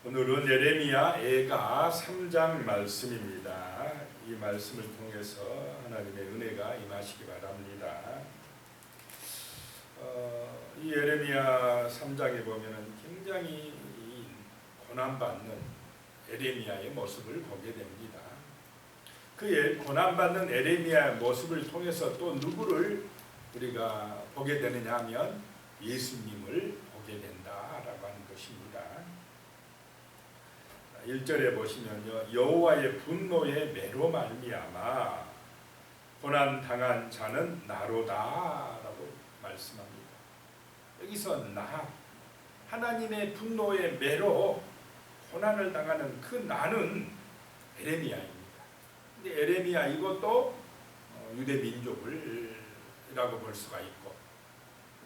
오늘은 예레미야 애가 3장 말씀입니다. 이 말씀을 통해서 하나님의 은혜가 임하시기 바랍니다. 이 예레미야 3장에 보면은 굉장히 고난받는 예레미야의 모습을 보게 됩니다. 그 고난받는 예레미야의 모습을 통해서 또 누구를 우리가 보게 되느냐 하면 예수님을 보게 된다라고 하는 것입니다. 1절에 보시면요, 여호와의 분노의 매로 말미암아 고난 당한 자는 나로다라고 말씀합니다. 여기서 나, 하나님의 분노의 매로 고난을 당하는 그 나는 예레미야입니다. 근데 예레미야 이것도 유대 민족이라고 볼 수가 있고,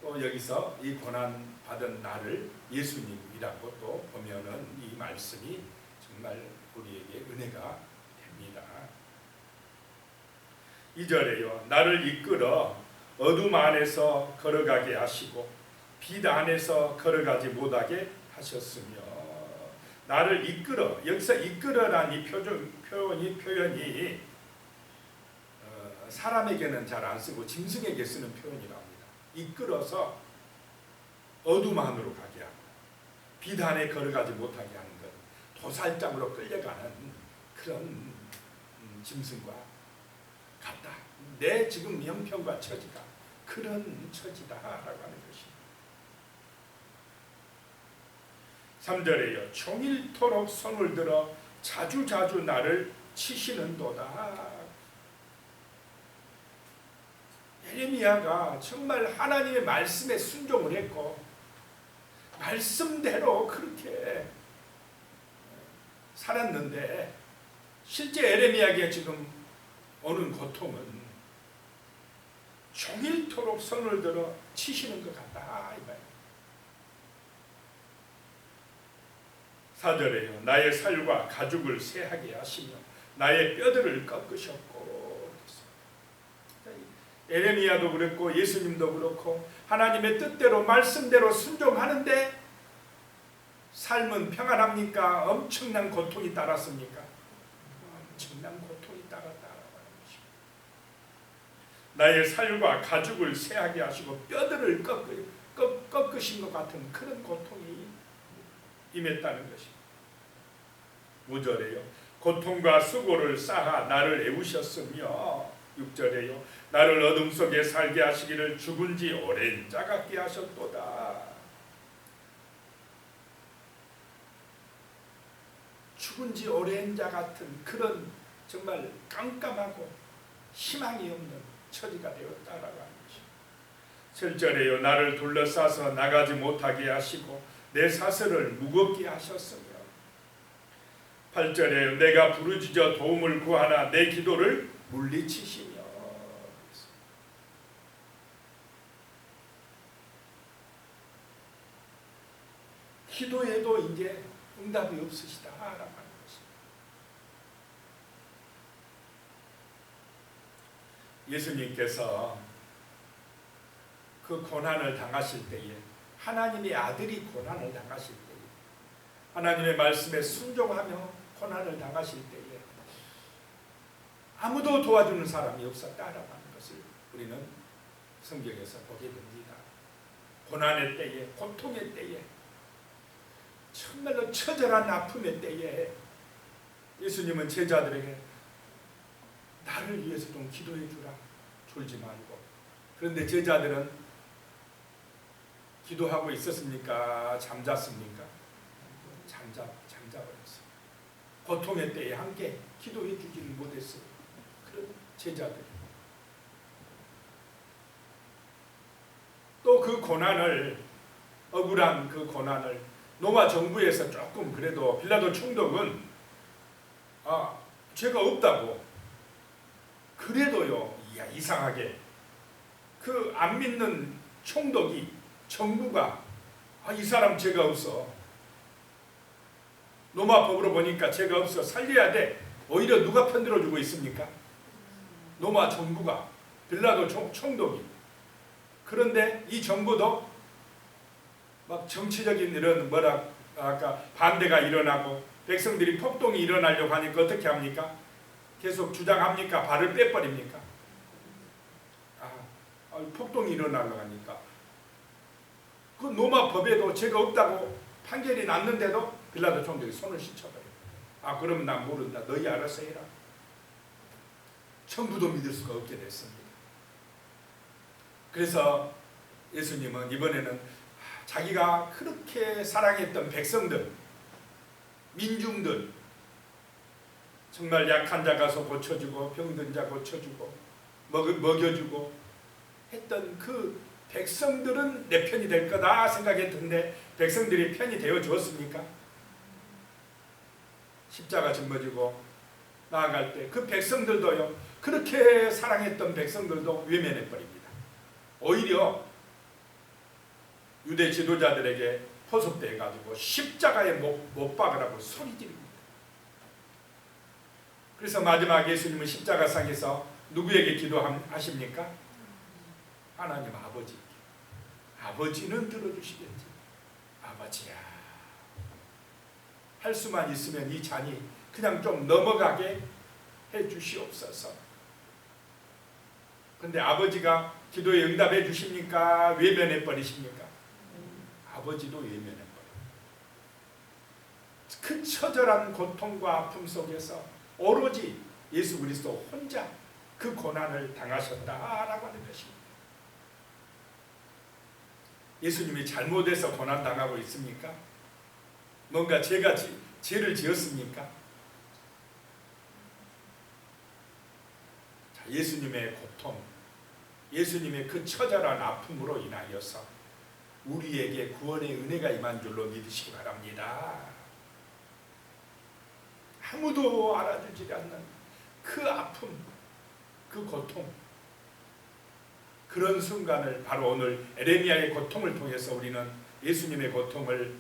또 여기서 이 고난 받은 나를 예수님이라고 또 보면은 이 말씀이 정말 우리에게 은혜가 됩니다. 2절에요, 나를 이끌어 어둠 안에서 걸어가게 하시고 빛 안에서 걸어가지 못하게 하셨으며. 나를 이끌어, 여기서 이끌어란 이 표현이 사람에게는 잘 안 쓰고 짐승에게 쓰는 표현이라고 합니다. 이끌어서 어둠 안으로 가게 하고 빛 안에 걸어가지 못하게 하는 것, 도살장으로 끌려가는 그런 짐승과 같다. 내 지금 형편과 처지가 그런 처지다라고 하는 것입니다. 3절에요, 종일토록 손을 들어 자주자주 나를 치시는도다. 예레미야가 정말 하나님의 말씀에 순종을 했고 말씀대로 그렇게 살았는데, 실제 예레미야에게 지금 오는 고통은 종일토록 손을 들어 치시는 것 같다 이 말이에요. 4절에요, 나의 살과 가죽을 쇠하게 하시며 나의 뼈들을 꺾으셨고. 예레미야도 그랬고 예수님도 그렇고 하나님의 뜻대로 말씀대로 순종하는데 삶은 평안합니까? 엄청난 고통이 따랐습니까? 엄청난 고통이 따랐다라고 하는 것입니다. 나의 살과 가죽을 쇠하게 하시고 뼈들을 꺾으신 것 같은 그런 고통이 임했다는 것입니다. 5절에요, 고통과 수고를 쌓아 나를 애우셨으며. 6절에요, 나를 어둠 속에 살게 하시기를 죽은 지 오랜 자 같게 하셨도다. 죽은 지 오랜 자 같은 그런 정말 깜깜하고 희망이 없는 처지가 되었다라고 하는 것입니다. 7절에요, 나를 둘러싸서 나가지 못하게 하시고 내 사슬을 무겁게 하셨으며. 8절에 내가 부르짖어 도움을 구하나 내 기도를 물리치시며. 기도에도 이제 응답이 없으시다라고 하는 것입니다. 예수님께서 그 고난을 당하실 때에, 하나님의 아들이 고난을 당하실 때에, 하나님의 말씀에 순종하며 고난을 당하실 때에 아무도 도와주는 사람이 없었다라고 하는 것을 우리는 성경에서 보게 됩니다. 고난의 때에, 고통의 때에, 정말로 처절한 아픔의 때에 예수님은 제자들에게 나를 위해서 좀 기도해 주라, 졸지 말고. 그런데 제자들은 기도하고 있었습니까? 잠잤습니까? 잠자버렸어요. 고통의 때에 함께 기도해 주지를 못했어요. 그런 제자들. 또 그 고난을, 억울한 그 고난을 로마 정부에서 조금 그래도 빌라도 총독은 죄가 없다고, 그래도요, 이상하게 그 안 믿는 총독이, 정부가 이 사람 죄가 없어, 로마 법으로 보니까 죄가 없어, 살려야 돼. 오히려 누가 편들어주고 있습니까? 로마 정부가, 빌라도 총독이. 그런데 이 정부도 막 정치적인 이런 아까 반대가 일어나고 백성들이 폭동이 일어나려고 하니까 어떻게 합니까? 계속 주장합니까? 발을 빼버립니까? 폭동이 일어나려고 하니까 그 로마 법에도 죄가 없다고 판결이 났는데도 빌라도 총독이 손을 씻어버려요. 그러면 난 모른다. 너희 알아서 해라. 전부도 믿을 수가 없게 됐습니다. 그래서 예수님은 이번에는 자기가 그렇게 사랑했던 백성들, 민중들, 정말 약한 자 가서 고쳐주고 병든 자 고쳐주고 먹여주고 했던 그 백성들은 내 편이 될 거다 생각했는데 백성들이 편이 되어 주었습니까? 십자가 짊어지고 나아갈 때 그 백성들도요, 그렇게 사랑했던 백성들도 외면해 버립니다. 오히려 유대 지도자들에게 포섭돼 가지고 십자가에 못 박으라고 소리 지릅니다. 그래서 마지막 예수님은 십자가상에서 누구에게 기도하십니까? 하나님 아버지. 아버지는 들어주시겠지. 아버지야, 할 수만 있으면 이 잔이 그냥 좀 넘어가게 해 주시옵소서. 근데 아버지가 기도에 응답해 주십니까? 외면해 버리십니까? 아버지도 외면해 버려요. 그 처절한 고통과 아픔 속에서 오로지 예수 그리스도 혼자 그 고난을 당하셨다라고 하는 것입니다. 예수님이 잘못해서 고난당하고 있습니까? 뭔가 죄를 지었습니까? 자, 예수님의 고통, 예수님의 그 처절한 아픔으로 인하여서 우리에게 구원의 은혜가 임한 줄로 믿으시기 바랍니다. 아무도 알아주지 않는 그 아픔, 그 고통, 그런 순간을 바로 오늘 에레미야의 고통을 통해서 우리는 예수님의 고통을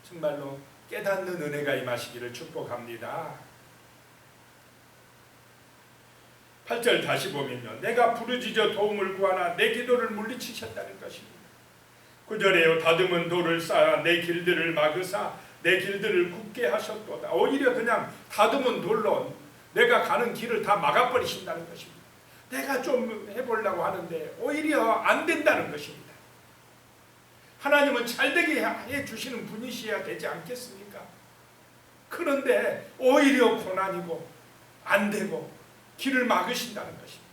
정말로 깨닫는 은혜가 임하시기를 축복합니다. 8절 다시 보면요, 내가 부르짖어 도움을 구하나 내 기도를 물리치셨다는 것입니다. 9절에요, 다듬은 돌을 쌓아 내 길들을 막으사 내 길들을 굳게 하셨도다. 오히려 그냥 다듬은 돌로 내가 가는 길을 다 막아버리신다는 것입니다. 내가 좀 해보려고 하는데 오히려 안 된다는 것입니다. 하나님은 잘되게 해주시는 분이셔야 되지 않겠습니까? 그런데 오히려 고난이고 안 되고 길을 막으신다는 것입니다.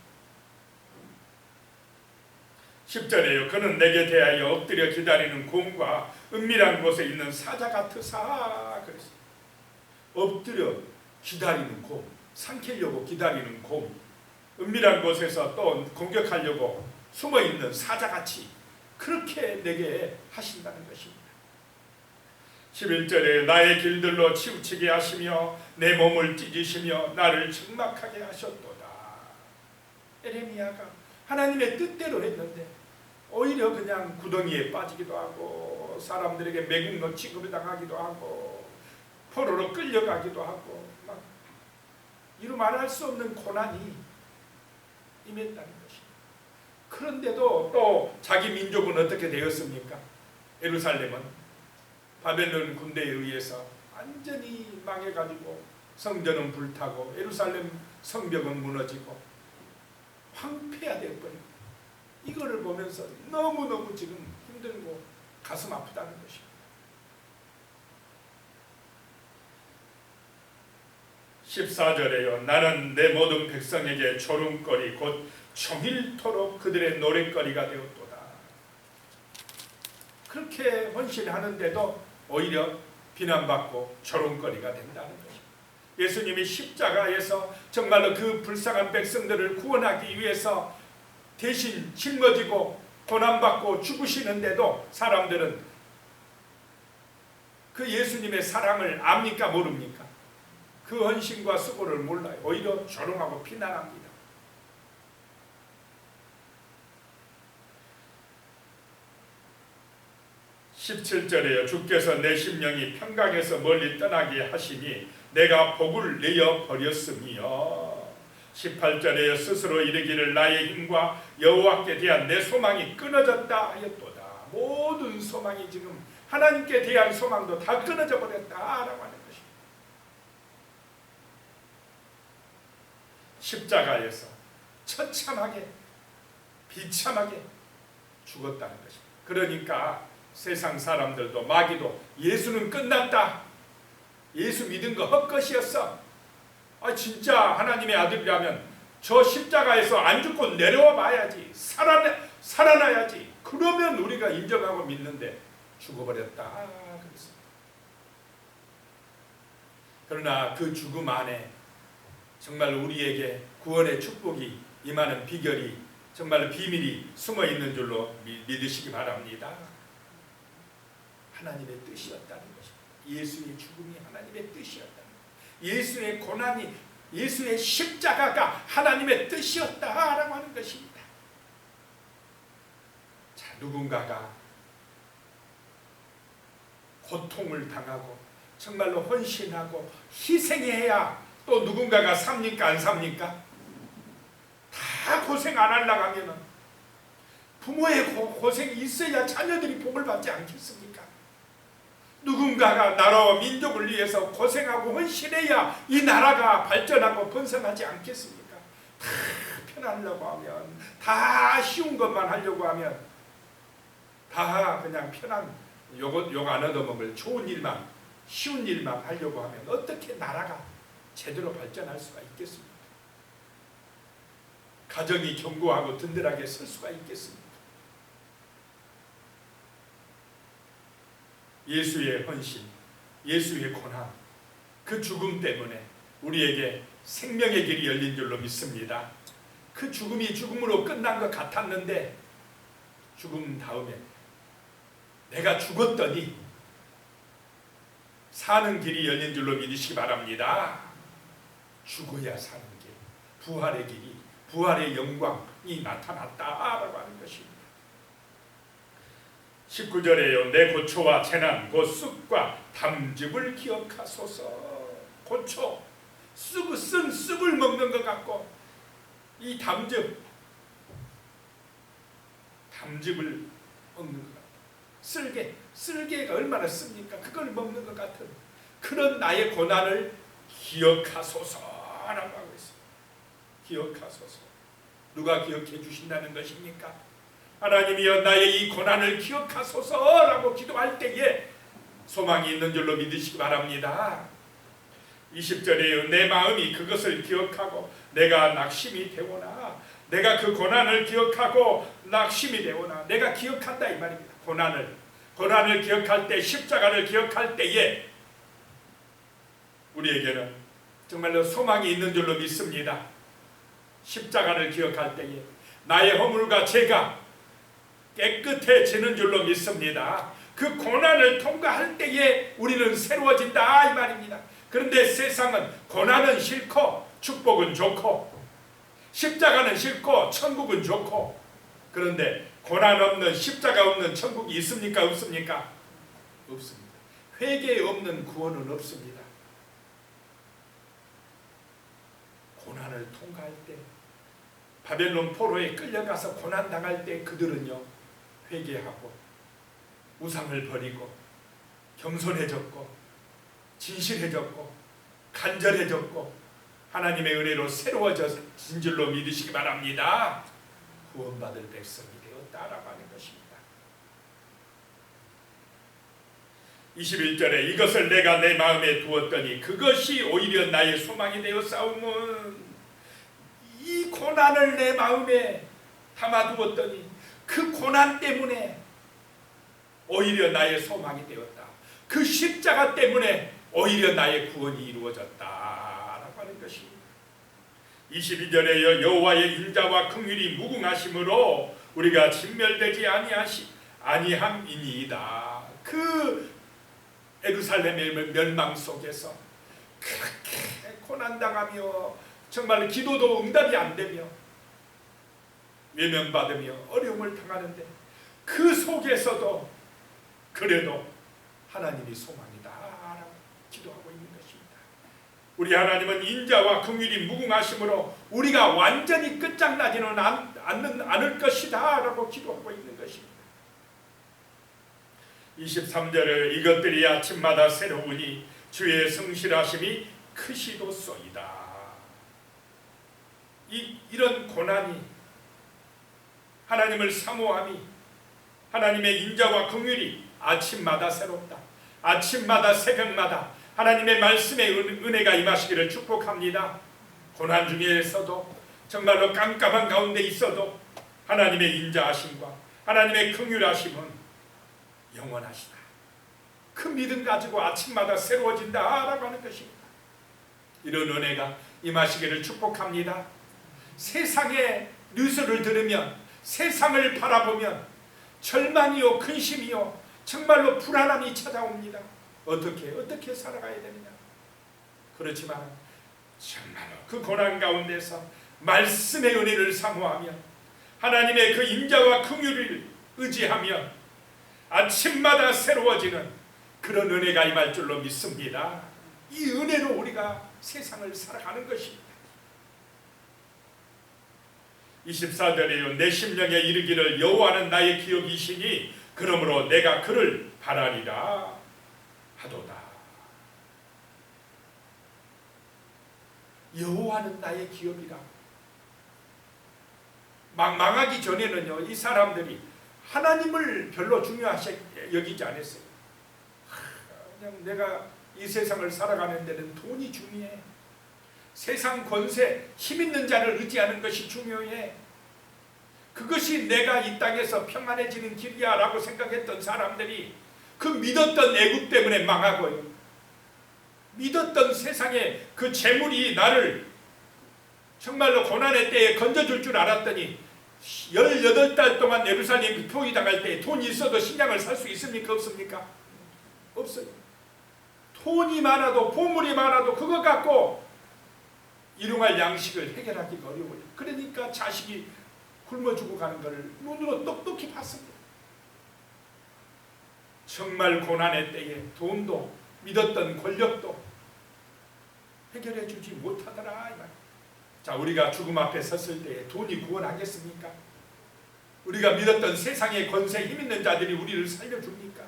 10절에요. 그는 내게 대하여 엎드려 기다리는 곰과 은밀한 곳에 있는 사자 같으사. 그랬어요. 엎드려 기다리는 곰, 삼키려고 기다리는 곰, 은밀한 곳에서 또 공격하려고 숨어있는 사자같이 그렇게 내게 하신다는 것입니다. 11절에 나의 길들로 치우치게 하시며 내 몸을 찢으시며 나를 적막하게 하셨도다. 에레미야가 하나님의 뜻대로 했는데 오히려 그냥 구덩이에 빠지기도 하고 사람들에게 매국노 취급을 당하기도 하고 포로로 끌려가기도 하고 막 이루 말할 수 없는 고난이 임했다는 것입니다. 그런데도 또 자기 민족은 어떻게 되었습니까? 예루살렘은 바벨론 군대에 의해서 완전히 망해가지고 성전은 불타고 예루살렘 성벽은 무너지고 황폐화되어버리고 이거를 보면서 너무너무 지금 힘들고 가슴 아프다는 것입니다. 14절에요. 나는 내 모든 백성에게 조롱거리 곧 종일토록 그들의 노랫거리가 되었도다. 그렇게 헌신하는데도 오히려 비난받고 조롱거리가 된다는 것입니다. 예수님이 십자가에서 정말로 그 불쌍한 백성들을 구원하기 위해서 대신 짊어지고 고난받고 죽으시는데도 사람들은 그 예수님의 사랑을 압니까 모릅니까? 그 헌신과 수고를 몰라요. 오히려 조롱하고 비난합니다. (17절에요) 주께서 내 심령이 평강에서 멀리 떠나게 하시니 내가 복을 내어 버렸으며 18절에요 스스로 이르기를 나의 힘과 여호와께 대한 내 소망이 끊어졌다 하였도다. 모든 소망이 지금 하나님께 대한 소망도 다 끊어져 버렸다라고 하는 것입니다. 십자가에서 처참하게 비참하게 죽었다는 것입니다. 그러니까 세상 사람들도 마귀도 예수는 끝났다, 예수 믿은 거 헛것이었어, 진짜 하나님의 아들이라면 저 십자가에서 안 죽고 내려와 봐야지, 살아나야지, 그러면 우리가 인정하고 믿는데 죽어버렸다 그랬습니다. 그러나 그 죽음 안에 정말 우리에게 구원의 축복이 임하는 비결이, 정말 비밀이 숨어 있는 줄로 믿으시기 바랍니다. 하나님의 뜻이었다는 것입니다. 예수의 죽음이 하나님의 뜻이었다는 것, 예수의 고난이, 예수의 십자가가 하나님의 뜻이었다라고 하는 것입니다. 자, 누군가가 고통을 당하고 정말로 헌신하고 희생해야 또 누군가가 삽니까 안 삽니까? 다 고생 안 하려고 하면은 부모의 고생이 있어야 자녀들이 복을 받지 않겠습니까? 누군가가 나라와 민족을 위해서 고생하고 헌신해야 이 나라가 발전하고 번성하지 않겠습니까? 다 편하려고 하면, 다 쉬운 것만 하려고 하면, 다 그냥 편한 욕 안 얻어먹을 좋은 일만, 쉬운 일만 하려고 하면 어떻게 나라가 제대로 발전할 수가 있겠습니까? 가정이 견고하고 든든하게 설 수가 있겠습니까? 예수의 헌신, 예수의 고난, 그 죽음 때문에 우리에게 생명의 길이 열린 줄로 믿습니다. 그 죽음이 죽음으로 끝난 것 같았는데 죽음 다음에 내가 죽었더니 사는 길이 열린 줄로 믿으시기 바랍니다. 죽어야 사는 길, 부활의 길이, 부활의 영광이 나타났다라고 하는 것입니다. 19절에요. 내 고초와 재난 곧 쑥과 담즙을 기억하소서. 고초, 쓴 쑥을 먹는 것 같고, 이 담즙을 먹는 것 같고, 쓸개가 얼마나 씁니까? 그걸 먹는 것 같은 그런 나의 고난을 기억하소서라고 하고 있습니다. 기억하소서. 누가 기억해 주신다는 것입니까? 하나님이여 나의 이 고난을 기억하소서라고 기도할 때에 소망이 있는 줄로 믿으시기 바랍니다. 20절에요. 내 마음이 그것을 기억하고 내가 낙심이 되오나, 내가 그 고난을 기억하고 낙심이 되오나, 내가 기억한다 이 말입니다. 고난을 기억할 때, 십자가를 기억할 때에 우리에게는 정말로 소망이 있는 줄로 믿습니다. 십자가를 기억할 때에 나의 허물과 죄가 깨끗해지는 줄로 믿습니다. 그 고난을 통과할 때에 우리는 새로워진다 이 말입니다. 그런데 세상은 고난은 싫고 축복은 좋고, 십자가는 싫고 천국은 좋고, 그런데 고난 없는, 십자가 없는 천국이 있습니까? 없습니까? 없습니다. 회개 없는 구원은 없습니다. 고난을 통과할 때, 바벨론 포로에 끌려가서 고난당할 때 그들은요 회개하고 우상을 버리고 겸손해졌고 진실해졌고 간절해졌고 하나님의 은혜로 새로워진 줄로 믿으시기 바랍니다. 구원받을 백성이 되었다라고 하는 것입니다. 21절에 이것을 내가 내 마음에 두었더니 그것이 오히려 나의 소망이 되어 싸움은, 이 고난을 내 마음에 담아두었더니 그 고난 때문에 오히려 나의 소망이 되었다. 그 십자가 때문에 오히려 나의 구원이 이루어졌다라고 하는 것입니다. 22절에 여호와의 인자와 긍휼이 무궁하심으로 우리가 진멸되지 아니함이니이다. 그 예루살렘의 멸망 속에서 그렇게 고난당하며 정말 기도도 응답이 안 되며 외면받으며 어려움을 당하는데 그 속에서도 그래도 하나님이 소망이다 라고 기도하고 있는 것입니다. 우리 하나님은 인자와 긍휼이 무궁하심으로 우리가 완전히 끝장나지는 않을 것이다 라고 기도하고 있는 것입니다. 23절에 이것들이 아침마다 새로우니 주의 성실하심이 크시도소이다. 이런 고난이, 하나님을 사모함이, 하나님의 인자와 긍휼이 아침마다 새롭다. 아침마다 새벽마다 하나님의 말씀의 은혜가 임하시기를 축복합니다. 고난 중에서도 정말로 깜깜한 가운데 있어도 하나님의 인자하심과 하나님의 긍휼하심은 영원하시다. 그 믿음 가지고 아침마다 새로워진다라고 하는 것입니다. 이런 은혜가 임하시기를 축복합니다. 세상의 뉴스를 들으면, 세상을 바라보면 절망이요 근심이요 정말로 불안함이 찾아옵니다. 어떻게 살아가야 되느냐. 그렇지만 정말로 그 고난 가운데서 말씀의 은혜를 사모하며 하나님의 그 인자와 긍휼을 의지하며 아침마다 새로워지는 그런 은혜가 임할 줄로 믿습니다. 이 은혜로 우리가 세상을 살아가는 것입니다. 24절에요. 내 심령에 이르기를 여호와는 나의 기업이시니 그러므로 내가 그를 바라리라 하도다. 여호와는 나의 기업이라. 망하기 전에는요, 이 사람들이 하나님을 별로 중요하게 여기지 않았어요. 그냥 내가 이 세상을 살아가는 데는 돈이 중요해. 세상 권세, 힘 있는 자를 의지하는 것이 중요해. 그것이 내가 이 땅에서 평안해지는 길이야 라고 생각했던 사람들이 그 믿었던 애국 때문에 망하고요, 믿었던 세상의 그 재물이 나를 정말로 고난의 때에 건져줄 줄 알았더니 18달 동안 예루살렘 포위당할 때 돈이 있어도 식량을 살 수 있습니까? 없습니까? 없어요. 돈이 많아도 보물이 많아도 그거 갖고 일용할 양식을 해결하기가 어려워요. 그러니까 자식이 굶어 죽어가는 것을 눈으로 똑똑히 봤습니다. 정말 고난의 때에 돈도 믿었던 권력도 해결해 주지 못하더라. 자, 우리가 죽음 앞에 섰을 때에 돈이 구원하겠습니까? 우리가 믿었던 세상의 권세 힘 있는 자들이 우리를 살려줍니까?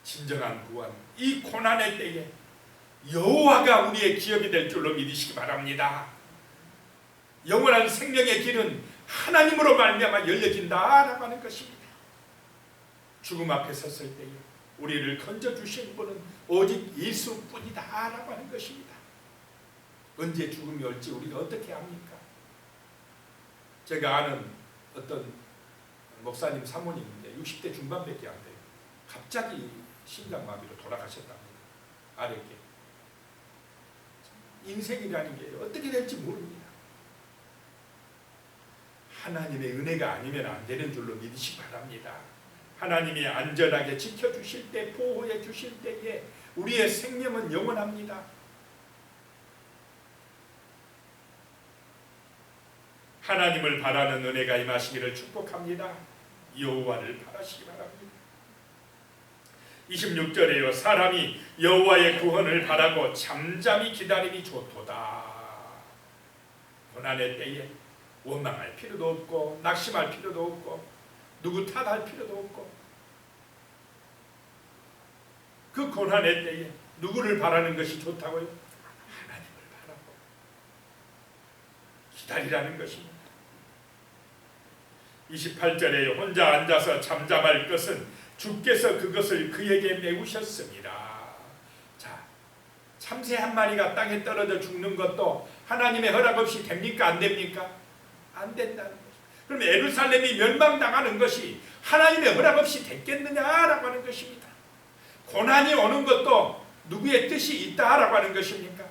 진정한 구원, 이 고난의 때에 여호와가 우리의 기업이 될 줄로 믿으시기 바랍니다. 영원한 생명의 길은 하나님으로 말미암아 열려진다라고 하는 것입니다. 죽음 앞에 섰을 때에 우리를 건져주신 분은 오직 예수뿐이다라고 하는 것입니다. 언제 죽음이 올지 우리가 어떻게 합니까? 제가 아는 어떤 목사님 사모님인데 60대 중반밖에 안 돼요. 갑자기 심장마비로 돌아가셨답니다. 아랫게. 인생이라는 게 어떻게 될지 모릅니다. 하나님의 은혜가 아니면 안 되는 줄로 믿으시기 바랍니다. 하나님이 안전하게 지켜주실 때, 보호해 주실 때에 우리의 생명은 영원합니다. 하나님을 바라는 은혜가 임하시기를 축복합니다. 여호와를 바라시기 바랍니다. 26절에요. 사람이 여호와의 구원을 바라고 잠잠히 기다림이 좋도다. 고난의 때에 원망할 필요도 없고 낙심할 필요도 없고 누구 탓할 필요도 없고 그 고난의 때에 누구를 바라는 것이 좋다고요? 하나님을 바라고 기다리라는 것입니다. 28절에 혼자 앉아서 잠잠할 것은 주께서 그것을 그에게 메우셨습니다. 자, 참새 한 마리가 땅에 떨어져 죽는 것도 하나님의 허락 없이 됩니까? 안 됩니까? 안 된다는 것입니다. 그럼 예루살렘이 멸망당하는 것이 하나님의 허락 없이 됐겠느냐라고 하는 것입니다. 고난이 오는 것도 누구의 뜻이 있다라고 하는 것입니까?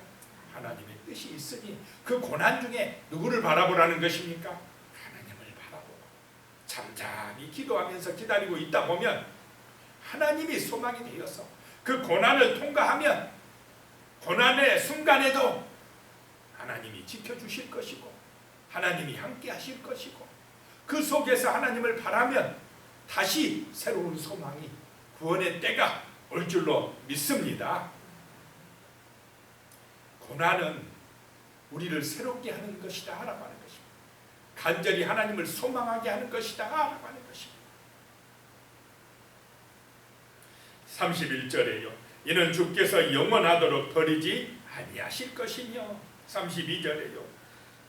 하나님의 뜻이 있으니 그 고난 중에 누구를 바라보라는 것입니까? 하나님을 바라보고 잠잠히 기도하면서 기다리고 있다 보면 하나님이 소망이 되어서 그 고난을 통과하면 고난의 순간에도 하나님이 지켜주실 것이고 하나님이 함께 하실 것이고 그 속에서 하나님을 바라면 다시 새로운 소망이, 구원의 때가 올 줄로 믿습니다. 고난은 우리를 새롭게 하는 것이다 라고 하는 것입니다. 간절히 하나님을 소망하게 하는 것이다 라고 하는 것입니다. 31절에요. 이는 주께서 영원하도록 버리지 아니하실 것이며 32절에요.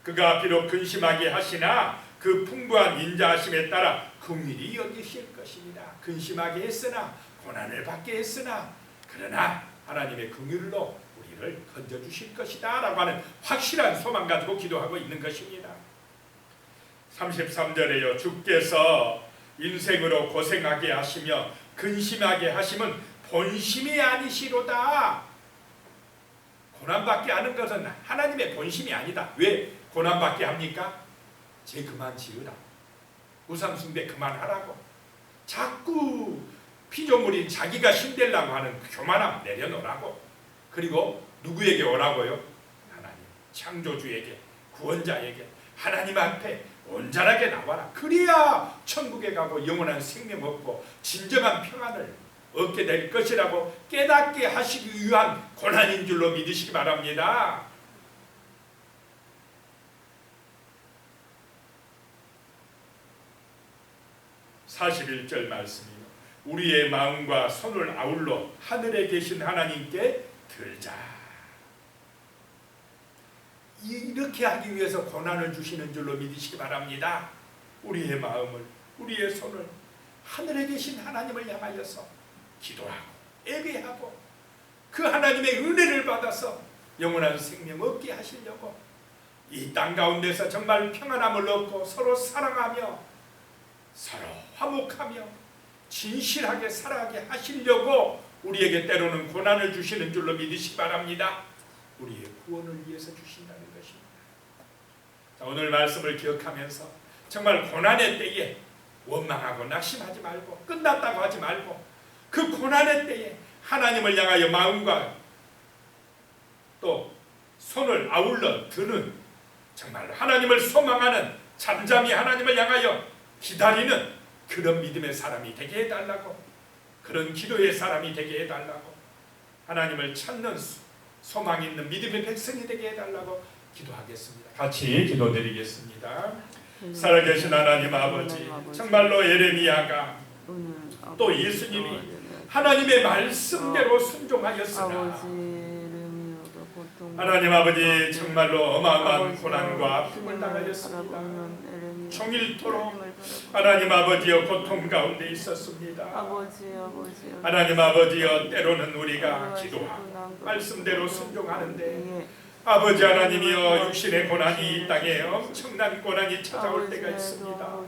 그가 비록 근심하게 하시나 그 풍부한 인자하심에 따라 긍휼히 여기실 것입니다. 근심하게 했으나 고난을 받게 했으나 그러나 하나님의 긍휼로 우리를 건져주실 것이다 라고 하는 확실한 소망 가지고 기도하고 있는 것입니다. 33절에요. 주께서 인생으로 고생하게 하시며 근심하게 하심은 본심이 아니시로다. 고난받게 하는 것은 하나님의 본심이 아니다. 왜 고난받게 합니까? 죄 그만 지으라. 우상숭배 그만하라고. 자꾸 피조물인 자기가 힘되려고 하는 교만함 내려놓으라고. 그리고 누구에게 오라고요? 하나님, 창조주에게, 구원자에게, 하나님 앞에 온전하게 나와라. 그래야 천국에 가고 영원한 생명 얻고 진정한 평안을 얻게 될 것이라고 깨닫게 하시기 위한 고난인 줄로 믿으시기 바랍니다. (41절) 말씀이요. 우리의 마음과 손을 아울러 하늘에 계신 하나님께 들자. 이렇게 하기 위해서 고난을 주시는 줄로 믿으시기 바랍니다. 우리의 마음을, 우리의 손을 하늘에 계신 하나님을 향하여서 기도하고 예배하고 그 하나님의 은혜를 받아서 영원한 생명 얻게 하시려고 이 땅 가운데서 정말 평안함을 얻고 서로 사랑하며 서로 화목하며 진실하게 살아가게 하시려고 우리에게 때로는 고난을 주시는 줄로 믿으시기 바랍니다. 우리의 구원을 위해서 주신다는 것입니다. 자, 오늘 말씀을 기억하면서 정말 고난의 때에 원망하고 낙심하지 말고 끝났다고 하지 말고 그 고난의 때에 하나님을 향하여 마음과 또 손을 아울러 드는 정말 하나님을 소망하는 잠잠히 하나님을 향하여 기다리는 그런 믿음의 사람이 되게 해달라고, 그런 기도의 사람이 되게 해달라고, 하나님을 찾는 소망 있는 믿음의 백성이 되게 해달라고 기도하겠습니다. 같이 기도드리겠습니다. 살아계신 하나님 아버지, 정말로 예레미야가 또 예수님이 하나님의 말씀대로 순종하였으나 하나님 아버지 정말로 어마어마한 고난과 아픔을 당하였습니다. 종일토록 하나님 아버지여 고통 가운데 있었습니다. 하나님 아버지여 때로는 우리가 기도하고 말씀대로 순종하는데 아버지 하나님이여 육신의 고난이 이 땅에 엄청난 고난이 찾아올 때가 있습니다.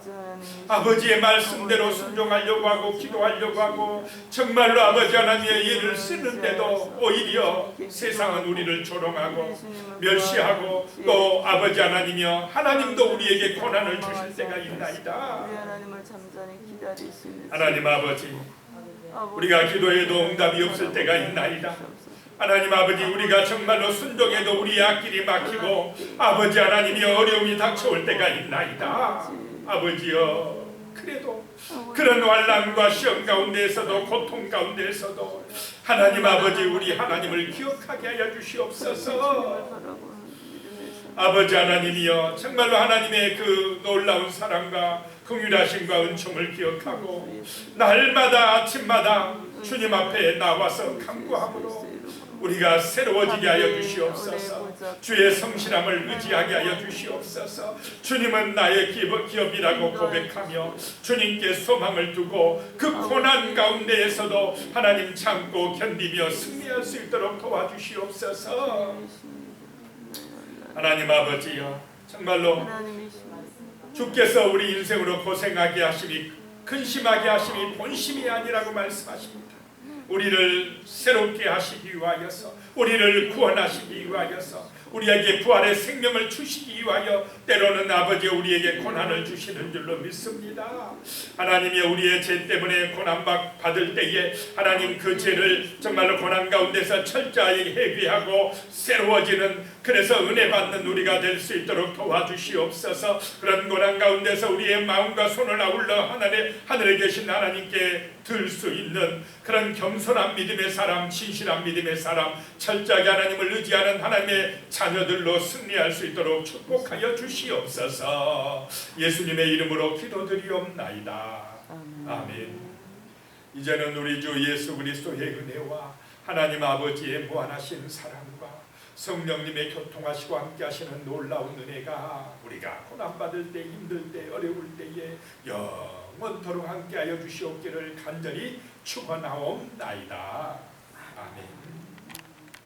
아버지의 말씀대로 순종하려고 하고 기도하려고 하고 정말로 아버지 하나님의 일을 쓰는데도 오히려 세상은 우리를 조롱하고 멸시하고 또 아버지 하나님이여 하나님도 우리에게 고난을 주실 때가 있나이다. 하나님 아버지, 우리가 기도해도 응답이 없을 때가 있나이다. 하나님 아버지, 우리가 정말로 순종해도 우리의 앞길이 막히고 아버지 하나님이 어려움이 닥쳐올 때가 있나이다. 아버지여, 그래도 그런 환난과 시험 가운데에서도 고통 가운데에서도 하나님 아버지, 우리 하나님을 기억하게 하여 주시옵소서. 아버지 하나님이여 정말로 하나님의 그 놀라운 사랑과 긍휼하심과 은총을 기억하고 날마다 아침마다 주님 앞에 나와서 간구함으로 우리가 새로워지게 하여 주시옵소서. 주의 성실함을 의지하게 하여 주시옵소서. 주님은 나의 기업이라고 고백하며 주님께 소망을 두고 그 고난 가운데에서도 하나님 참고 견디며 승리할 수 있도록 도와주시옵소서. 하나님 아버지여, 정말로 주께서 우리 인생으로 고생하게 하심이, 근심하게 하심이 본심이 아니라고 말씀하십니다. 우리를 새롭게 하시기 위하여서, 우리를 구원하시기 위하여서, 우리에게 부활의 생명을 주시기 위하여 때로는 아버지 우리에게 고난을 주시는 줄로 믿습니다. 하나님이 우리의 죄 때문에 고난받을 때에 하나님 그 죄를 정말로 고난 가운데서 철저히 회개하고 새로워지는, 그래서 은혜 받는 우리가 될 수 있도록 도와주시옵소서. 그런 고난 가운데서 우리의 마음과 손을 아울러 하늘에 계신 하나님께 들 수 있는 그런 겸손한 믿음의 사람, 진실한 믿음의 사람, 철저하게 하나님을 의지하는 하나님의 자녀들로 승리할 수 있도록 축복하여 주시옵소서. 예수님의 이름으로 기도드리옵나이다. 아멘. 이제는 우리 주 예수 그리스도의 은혜와 하나님 아버지의 무한하신 사랑과 성령님의 교통하시고 함께하시는 놀라운 은혜가 우리가 고난받을 때, 힘들 때, 어려울 때에 영원토록 함께하여 주시옵기를 간절히 축원하옵나이다. 아멘.